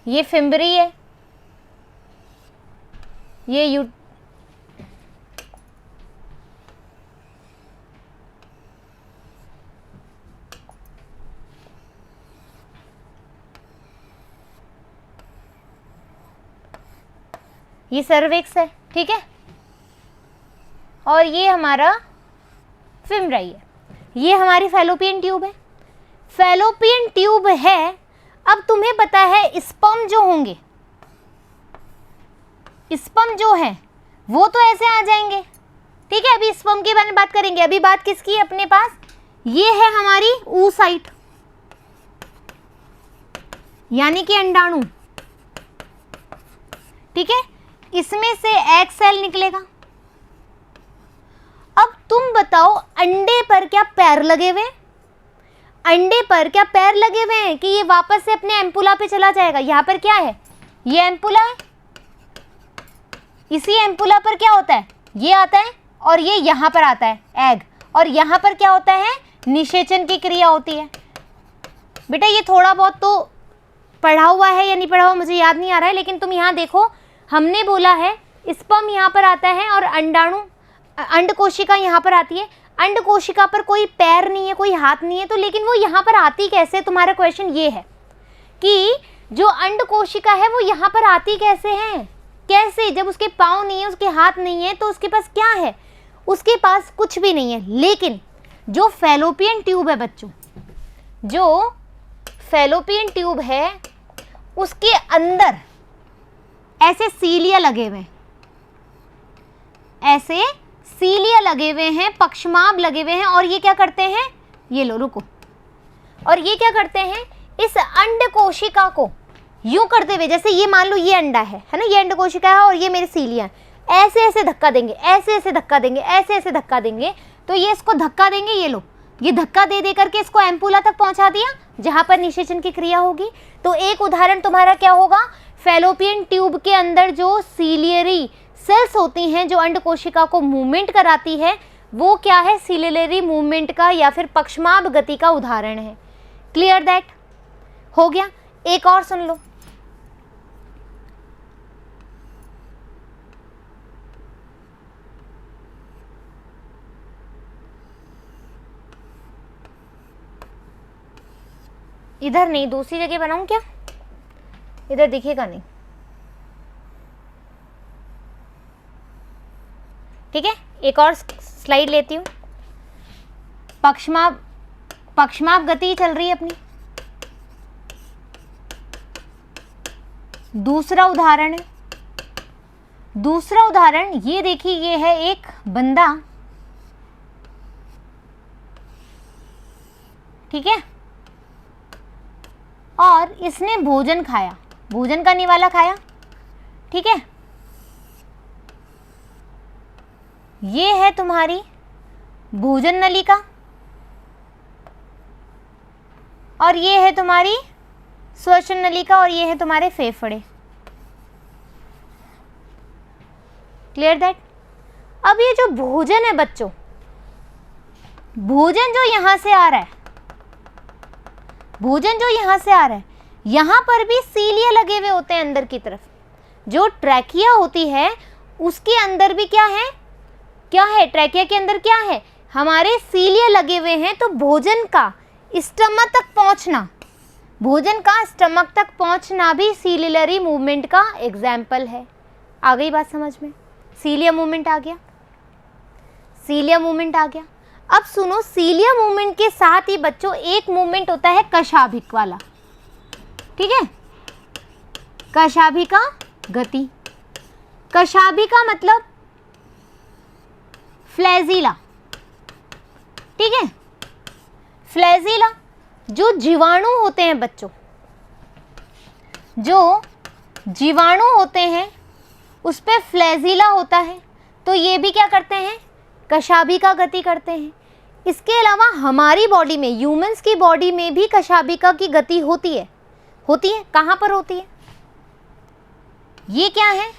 ये फिम्बरी है, ये ये सर्विक्स है, ठीक है, और ये हमारा फिम्बराई है, ये हमारी फैलोपियन ट्यूब है। फैलोपियन ट्यूब है। अब तुम्हें पता है स्पर्म जो होंगे, स्पर्म जो है वो तो ऐसे आ जाएंगे, ठीक है। अभी स्पर्म के बारे में बात करेंगे, अभी बात किसकी है अपने पास, ये है हमारी oocyte यानी कि अंडाणु, ठीक है। इसमें से एग सेल निकलेगा। अब तुम बताओ अंडे पर क्या पैर लगे हुए, अंडे पर क्या पैर लगे हुए हैं कि ये वापस से अपने एम्पुला पे चला जाएगा। यहाँ पर क्या है, ये एम्पुला है, इसी एम्पुला पर क्या होता है, ये आता है और ये यहाँ पर आता है एग, और यहाँ पर क्या होता है, निषेचन की क्रिया होती है। बेटा ये थोड़ा बहुत तो पढ़ा हुआ है या नहीं पढ़ा हुआ मुझे याद नहीं आ रहा है, लेकिन तुम यहाँ देखो, हमने बोला है स्पर्म यहाँ पर आता है और अंडाणु अंड कोशिका यहाँ पर आती है। अंड कोशिका पर कोई पैर नहीं है, कोई हाथ नहीं है, तो लेकिन वो यहाँ पर आती कैसे, तुम्हारा क्वेश्चन ये है कि जो अंड कोशिका है वो यहाँ पर आती कैसे है, कैसे, जब उसके पाँव नहीं है, उसके हाथ नहीं है, तो उसके पास क्या है, उसके पास कुछ भी नहीं है। लेकिन जो फैलोपियन ट्यूब है बच्चों, जो फैलोपियन ट्यूब है उसके अंदर ऐसे सीलिया लगे हुए हैं, ऐसे सीलिया लगे हुए हैं, पक्षमाभ लगे हुए हैं, और ये क्या करते हैं, ये लो रुको, और ये क्या करते हैं, इस अंड कोशिका को यूं करते हुए, जैसे ये मान लो ये अंडा है ना, ये अंड कोशिका है और ये मेरी सीलिया, ऐसे ऐसे धक्का देंगे, ऐसे ऐसे धक्का देंगे, ऐसे ऐसे धक्का देंगे, तो ये इसको धक्का देंगे, ये लो, ये धक्का दे दे करके इसको एम्पुला तक पहुंचा दिया जहां पर निषेचन की क्रिया होगी। तो एक उदाहरण तुम्हारा क्या होगा, फैलोपियन ट्यूब के अंदर जो सीलियरी सेल्स होती हैं जो अंड कोशिका को मूवमेंट कराती है, वो क्या है, सीलियरी मूवमेंट का या फिर पक्षमाभ गति का उदाहरण है। क्लियर दैट, हो गया। एक और सुन लो, इधर नहीं, दूसरी जगह बनाऊं क्या, इधर दिखेगा नहीं, ठीक है। एक और स्लाइड लेती हूँ, पक्षमाभ गति चल रही है अपनी। दूसरा उदाहरण है, दूसरा उदाहरण ये देखिए, ये है एक बंदा, ठीक है, और इसने भोजन खाया, भोजन का निवाला खाया, ठीक है। ये है तुम्हारी भोजन नलिका और ये है तुम्हारी श्वसन नलिका और ये है तुम्हारे फेफड़े। Clear that. अब ये जो भोजन है बच्चों, भोजन जो यहां से आ रहा है, भोजन जो यहां से आ रहा है, यहां पर भी सीलिया लगे हुए होते हैं अंदर की तरफ। जो ट्रैकिया होती है उसके अंदर भी क्या है, क्या है, ट्रैकिया के अंदर क्या है, हमारे सीलिया लगे हुए हैं। तो भोजन का स्टमक तक पहुंचना, भोजन का स्टमक तक पहुंचना भी सीलियरी मूवमेंट का एग्जाम्पल है। आ गई बात समझ में, सीलिया मूवमेंट आ गया, सीलिया मूवमेंट आ गया। अब सुनो, सीलिया मूवमेंट के साथ ही बच्चों एक मूवमेंट होता है कशाभिक वाला, ठीक है, कशाभिका गति। कशाभिका मतलब फ्लैजिला, ठीक है, फ्लैजिला। जो जीवाणु होते हैं बच्चों, जो जीवाणु होते हैं उस पे फ्लैजिला होता है, तो ये भी क्या करते हैं, कशाभिका गति करते हैं। इसके अलावा हमारी बॉडी में, ह्यूमंस की बॉडी में भी कशाभिका की गति होती है। कहाँ पर होती है? ये क्या है?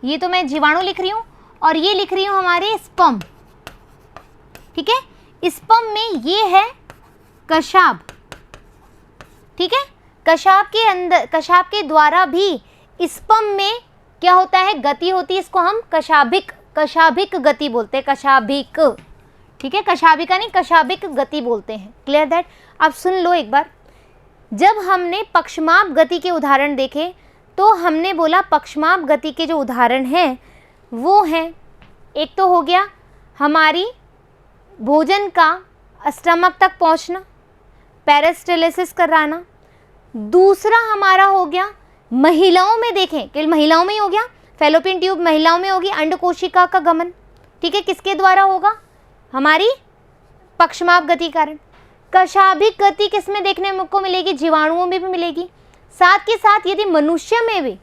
ये तो मैं जीवाणु लिख रही हूँ और ये लिख रही हूँ हमारे स्पर्म, ठीक है। स्पर्म में ये है कशाभ, ठीक है। कशाभ के अंदर, कशाभ के द्वारा भी स्पर्म में क्या होता है, गति होती है। इसको हम कशाभिक गति बोलते हैं, कशाभिक, ठीक है। कशाभिका नहीं, कशाभिक गति बोलते हैं। Clear that? अब सुन लो एक बार, जब हमने पक्षमाप गति के उदाहरण देखे तो हमने बोला पक्षमाप गति के जो उदाहरण हैं वो हैं, एक तो हो गया हमारी भोजन का स्टमक तक पहुंचना, पेरिस्टालसिस कराना। दूसरा हमारा हो गया महिलाओं में, देखें कि महिलाओं में ही हो गया, फैलोपियन ट्यूब महिलाओं में होगी, अंडकोशिका का गमन, ठीक है, किसके द्वारा होगा, हमारी पक्षमाप गति कारण। कशाभिक गति किस में देखने को मिलेगी, जीवाणुओं में भी मिलेगी। साथ के साथ यदि मनुष्य में भी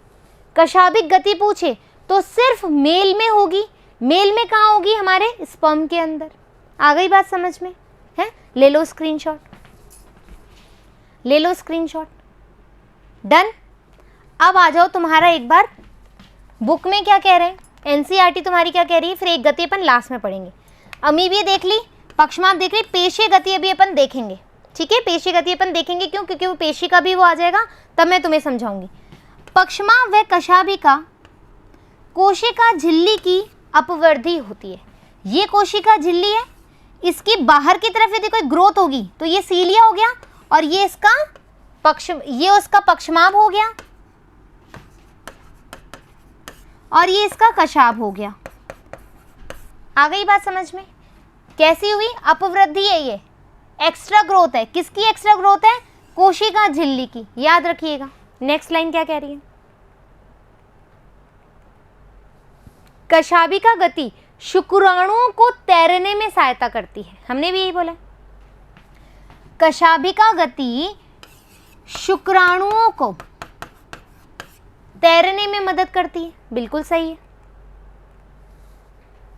कशाभिक गति पूछे तो सिर्फ मेल में होगी। मेल में कहाँ होगी, हमारे स्पर्म के अंदर। आ गई बात समझ में है? ले लो स्क्रीनशॉट, ले लो स्क्रीनशॉट। डन। अब आ जाओ, तुम्हारा एक बार बुक में क्या कह रहे हैं, एनसीईआरटी तुम्हारी क्या कह रही है, फिर एक गति अपन लास्ट में पढ़ेंगे। अमीबी देख ली, पक्षमाप देख ली, पेशी गति अभी अपन देखेंगे, ठीक है। पेशी गति अपन देखेंगे, क्यों? क्योंकि वो पेशी का भी वो आ जाएगा, तब मैं तुम्हें समझाऊंगी। पक्षमाप व कशाभिका कोशिका झिल्ली की अपवर्धी होती है। ये कोशिका झिल्ली है, इसकी बाहर की तरफ यदि कोई ग्रोथ होगी तो ये सीलिया हो गया, और ये इसका ये उसका पक्षमाप हो गया, और ये इसका कशाभ हो गया। आ गई बात समझ में? कैसी हुई? अपवृद्धि है, ये एक्स्ट्रा ग्रोथ है। किसकी एक्स्ट्रा ग्रोथ है? कोशिका झिल्ली की, याद रखिएगा। नेक्स्ट लाइन क्या कह रही है, कशाभिका गति शुक्राणुओं को तैरने में सहायता करती है। हमने भी यही बोला, कशाभिका गति शुक्राणुओं को तैरने में मदद करती है, बिल्कुल सही है।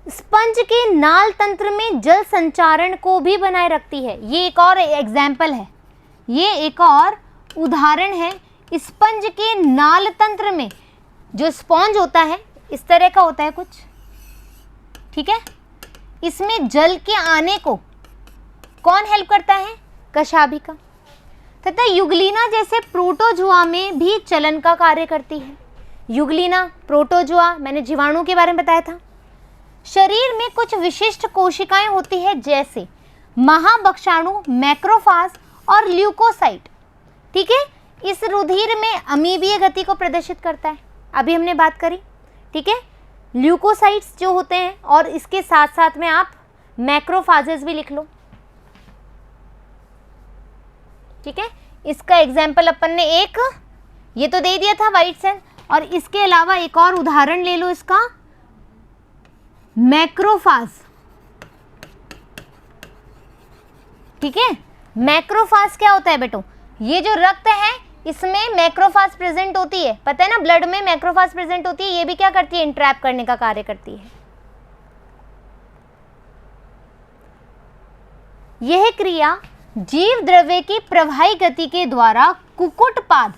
स्पंज के नाल तंत्र में जल संचारण को भी बनाए रखती है। ये एक और एग्जाम्पल है, ये एक और उदाहरण है। स्पंज के नाल तंत्र में, जो स्पॉन्ज होता है इस तरह का होता है कुछ, ठीक है, इसमें जल के आने को कौन हेल्प करता है? कशाभिका। तथा युगलीना जैसे प्रोटोजुआ में भी चलन का कार्य करती है। युगलीना, प्रोटोजुआ, मैंने जीवाणु के बारे में बताया था। शरीर में कुछ विशिष्ट कोशिकाएं होती है, जैसे महाभक्षाणु, मैक्रोफाज और ल्यूकोसाइट, ठीक है। इस रुधिर में अमीबीय गति को प्रदर्शित करता है, अभी हमने बात करी, ठीक है। ल्यूकोसाइट्स जो होते हैं, और इसके साथ साथ में आप मैक्रोफाजेस भी लिख लो, ठीक है। इसका एग्जाम्पल अपन ने एक ये तो दे दिया था, व्हाइट सेल, और इसके अलावा एक और उदाहरण ले लो इसका, मैक्रोफाज, ठीक है। मैक्रोफाज क्या होता है बेटो? ये जो रक्त है इसमें मैक्रोफाज प्रेजेंट होती है, पता है ना, ब्लड में मैक्रोफाज प्रेजेंट होती है। ये भी क्या करती है? इंट्रैप करने का कार्य करती है। यह क्रिया जीव द्रव्य की प्रवाही गति के द्वारा कुक्कुटपाद,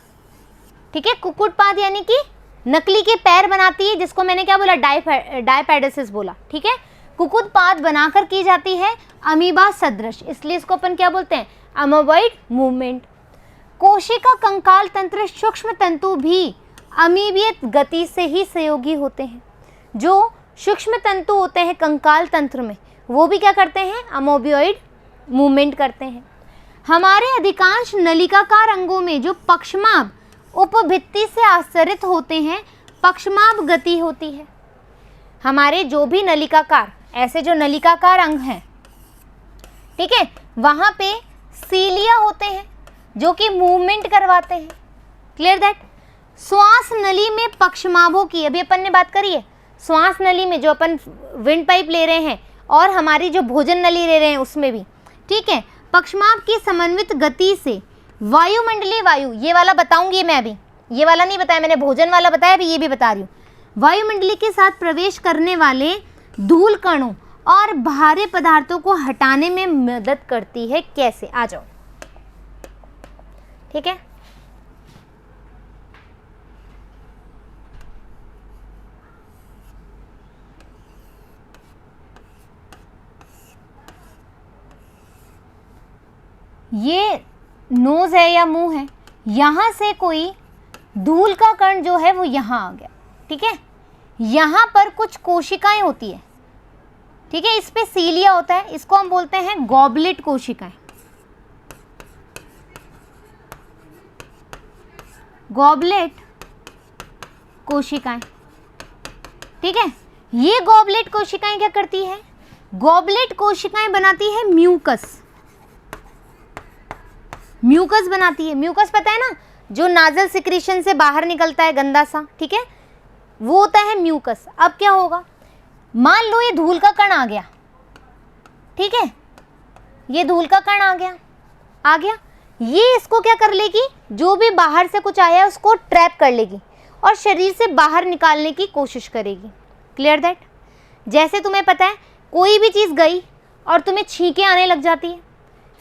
ठीक है, कुक्कुटपाद यानी कि नकली के पैर बनाती है, जिसको मैंने क्या बोला? डायपैडोसिस बोला, ठीक है। कुक्कुटपाद बनाकर की जाती है अमीबा सदृश, इसलिए इसको अपन क्या बोलते हैं? अमोबॉइड मूवमेंट। कोशिका कंकाल तंत्र सूक्ष्म तंतु भी अमीबीय गति से ही सहयोगी होते हैं। जो सूक्ष्म तंतु होते हैं कंकाल तंत्र में, वो भी क्या करते हैं? अमोबियोइड मूवमेंट करते हैं। हमारे अधिकांश नलिकाकार अंगों में जो पक्षमाप उपभित्ति से आश्रित होते हैं, पक्षमाप गति होती है। हमारे जो भी नलिकाकार, ऐसे जो नलिकाकार अंग हैं, ठीक है, वहाँ पे सीलिया होते हैं जो कि मूवमेंट करवाते हैं। Clear that? श्वास नली में पक्षमाभों की अभी अपन ने बात करी है। श्वास नली में जो अपन विंड पाइप ले रहे हैं और हमारी जो भोजन नली ले रहे हैं उसमें भी, ठीक है, पक्षमाप की समन्वित गति से वायुमंडलीय वायु, ये वाला बताऊंगी मैं अभी, ये वाला नहीं बताया मैंने, भोजन वाला बताया, अभी ये भी बता रही हूँ। वायुमंडली के साथ प्रवेश करने वाले धूल कणों और भारी पदार्थों को हटाने में मदद करती है। कैसे? आ जाओ, ठीक है। ये नोज है या मुंह है, यहां से कोई धूल का कण जो है वो यहां आ गया, ठीक है। यहां पर कुछ कोशिकाएं होती है, ठीक है, इस पे सीलिया होता है, इसको हम बोलते हैं गॉबलेट कोशिकाएं। गॉबलेट कोशिकाएं, ठीक है। ये गॉबलेट कोशिकाएं क्या करती है? गॉबलेट कोशिकाएं बनाती है म्यूकस। म्यूकस बनाती है। म्यूकस पता है ना, जो नाजल सिक्रीशन से बाहर निकलता है गंदा सा, ठीक है, वो होता है म्यूकस। अब क्या होगा, मान लो ये धूल का कण आ गया, ठीक है, ये धूल का कण आ गया, ये इसको क्या कर लेगी, जो भी बाहर से कुछ आया है उसको ट्रैप कर लेगी और शरीर से बाहर निकालने की कोशिश करेगी। Clear that? जैसे तुम्हें पता है कोई भी चीज़ गई और तुम्हें छींकें आने लग जाती है,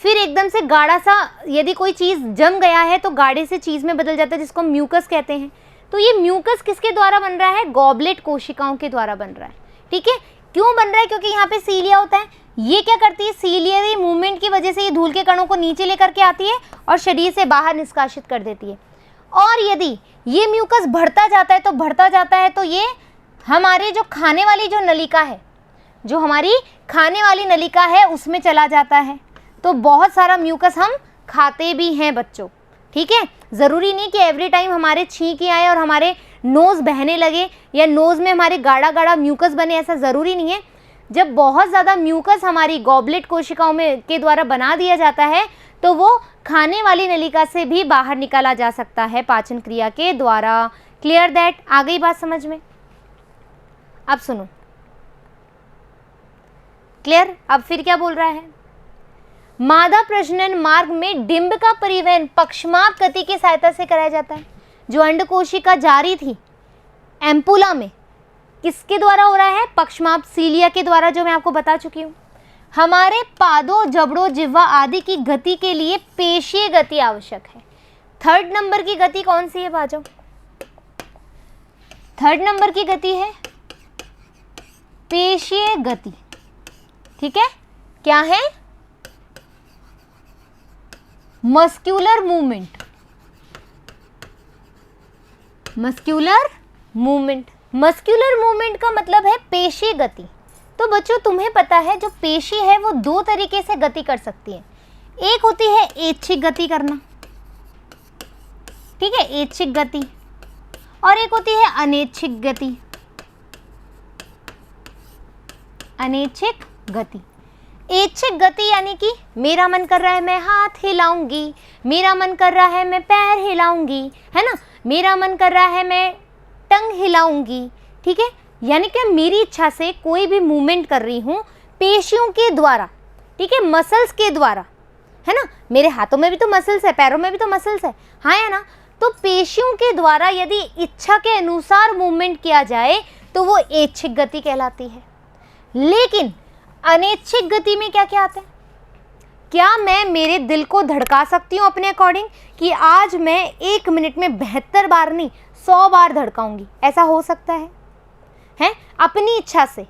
फिर एकदम से गाढ़ा सा यदि कोई चीज़ जम गया है तो गाढ़े से चीज़ में बदल जाता है, जिसको म्यूकस कहते हैं। तो ये म्यूकस किसके द्वारा बन रहा है? गॉबलेट कोशिकाओं के द्वारा बन रहा है, ठीक है। क्यों बन रहा है? क्योंकि यहाँ पे सीलिया होता है। ये क्या करती है? सीलियरी मूवमेंट की वजह से ये धूल के कणों को नीचे लेकर के आती है और शरीर से बाहर निष्कासित कर देती है। और यदि ये म्यूकस बढ़ता जाता है तो ये हमारे जो खाने वाली जो नलिका है, जो हमारी खाने वाली नलिका है उसमें चला जाता है। तो बहुत सारा म्यूकस हम खाते भी हैं बच्चों, ठीक है। ज़रूरी नहीं कि एवरी टाइम हमारे छींक आए और हमारे नोज़ बहने लगे या नोज़ में हमारे गाढ़ा गाढ़ा म्यूकस बने, ऐसा ज़रूरी नहीं है। जब बहुत ज़्यादा म्यूकस हमारी गॉबलेट कोशिकाओं में के द्वारा बना दिया जाता है तो वो खाने वाली नलिका से भी बाहर निकाला जा सकता है पाचन क्रिया के द्वारा। Clear that? आ गई बात समझ में? अब सुनो, क्लियर? अब फिर क्या बोल रहा है? मादा प्रजनन मार्ग में डिंब का परिवहन पक्षमाप गति की सहायता से कराया जाता है। जो अंडकोशिका जारी थी एम्पुला में, किसके द्वारा हो रहा है? पक्षमाप सीलिया के द्वारा, जो मैं आपको बता चुकी हूँ। हमारे पादों, जबड़ों, जिह्वा आदि की गति के लिए पेशीय गति आवश्यक है। 3rd नंबर की गति कौन सी है बाजो? 3rd नंबर की गति है पेशीय गति, ठीक है। क्या है? Muscular movement. Muscular movement, muscular movement का मतलब है पेशी गति। तो बच्चों तुम्हें पता है जो पेशी है वो 2 तरीके से गति कर सकती है। एक होती है ऐच्छिक गति करना, ठीक है, ऐच्छिक गति, और एक होती है अनैच्छिक गति। अनैच्छिक गति, ऐच्छिक गति यानी कि मेरा मन कर रहा है मैं हाथ हिलाऊंगी, मेरा मन कर रहा है मैं पैर हिलाऊंगी, है ना, मेरा मन कर रहा है मैं टंग हिलाऊंगी, ठीक है। यानी कि मेरी इच्छा से कोई भी मूवमेंट कर रही हूँ पेशियों के द्वारा, ठीक है, मसल्स के द्वारा, है ना। मेरे हाथों में भी तो मसल्स है, पैरों में भी तो मसल्स है, हाँ या ना। तो पेशियों के द्वारा यदि इच्छा के अनुसार मूवमेंट किया जाए तो वो ऐच्छिक गति कहलाती है। लेकिन अनैच्छिक गति में क्या क्या आता है? क्या मैं मेरे दिल को धड़का सकती हूँ अपने अकॉर्डिंग कि आज मैं 1 मिनट में 72 बार नहीं 100 बार धड़काऊंगी? ऐसा हो सकता है? अपनी इच्छा से,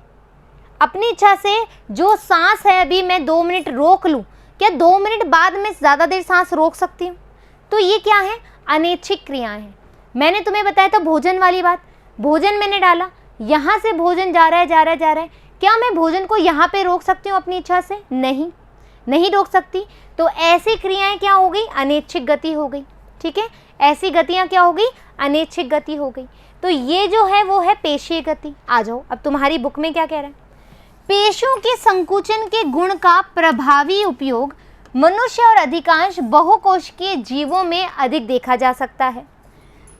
अपनी इच्छा से जो सांस है अभी मैं 2 मिनट रोक लूँ, क्या 2 मिनट बाद में ज़्यादा देर सांस रोक सकती हूँ? तो ये क्या है? अनैच्छिक क्रियाएं हैं। मैंने तुम्हें बताया था भोजन वाली बात, भोजन मैंने डाला, यहाँ से भोजन जा रहा है, क्या मैं भोजन को यहाँ पे रोक सकती हूँ अपनी इच्छा से? नहीं रोक सकती। तो ऐसी क्रियाएं क्या हो गई? अनैच्छिक गति हो गई, ठीक है। ऐसी गतियाँ क्या हो गई? अनैच्छिक गति हो गई। तो ये जो है वो है पेशीय गति। आ जाओ, अब तुम्हारी बुक में क्या कह रहा है? पेशियों के संकुचन के गुण का प्रभावी उपयोग मनुष्य और अधिकांश बहुकोशिकीय जीवों में अधिक देखा जा सकता है।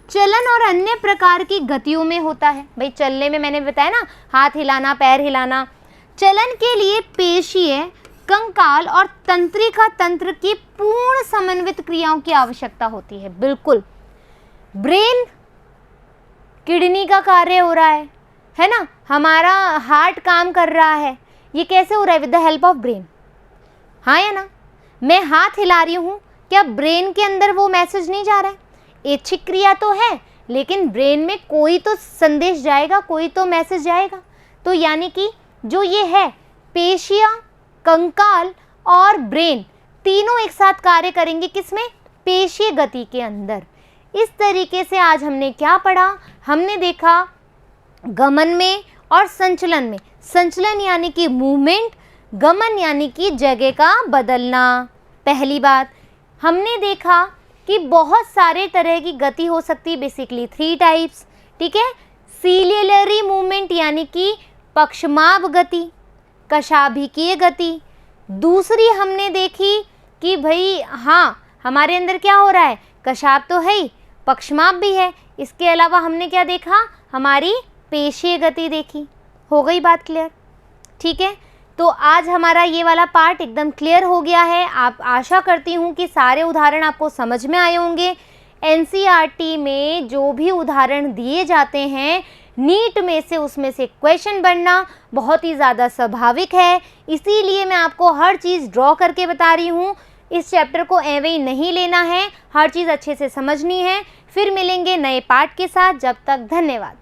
चलन और अन्य प्रकार की गतियों में होता है। भाई चलने में मैंने बताया ना, हाथ हिलाना, पैर हिलाना। चलन के लिए पेशीय कंकाल और तंत्रिका तंत्र की पूर्ण समन्वित क्रियाओं की आवश्यकता होती है। बिल्कुल, ब्रेन किडनी का कार्य हो रहा है ना, हमारा हार्ट काम कर रहा है, ये कैसे हो रहा है? With the help of brain, हाँ या ना? मैं हाथ हिला रही हूँ, क्या ब्रेन के अंदर वो मैसेज नहीं जा रहा है? ऐच्छिक क्रिया तो है, लेकिन ब्रेन में कोई तो संदेश जाएगा, कोई तो मैसेज जाएगा। तो यानी कि जो ये है पेशियाँ, कंकाल और ब्रेन तीनों एक साथ कार्य करेंगे, किसमें? पेशीय गति के अंदर। इस तरीके से आज हमने क्या पढ़ा? हमने देखा गमन में और संचलन में। संचलन यानी कि मूवमेंट, गमन यानी कि जगह का बदलना। पहली बात हमने देखा कि बहुत सारे तरह की गति हो सकती है, बेसिकली 3 टाइप्स, ठीक है। सीलियरी मूवमेंट यानी कि पक्षमाप गति, कशाभिकीय गति। दूसरी हमने देखी कि भाई हाँ, हमारे अंदर क्या हो रहा है? कशाप तो है ही, पक्षमाप भी है। इसके अलावा हमने क्या देखा? हमारी पेशीय गति देखी। हो गई बात क्लियर? ठीक है, तो आज हमारा ये वाला पार्ट एकदम क्लियर हो गया है। आप आशा करती हूँ कि सारे उदाहरण आपको समझ में आए होंगे। एनसीईआरटी में जो भी उदाहरण दिए जाते हैं, नीट में से उसमें से क्वेश्चन बनना बहुत ही ज़्यादा स्वाभाविक है, इसीलिए मैं आपको हर चीज़ ड्रॉ करके बता रही हूँ। इस चैप्टर को ऐवे ही नहीं लेना है, हर चीज़ अच्छे से समझनी है। फिर मिलेंगे नए पार्ट के साथ, जब तक धन्यवाद।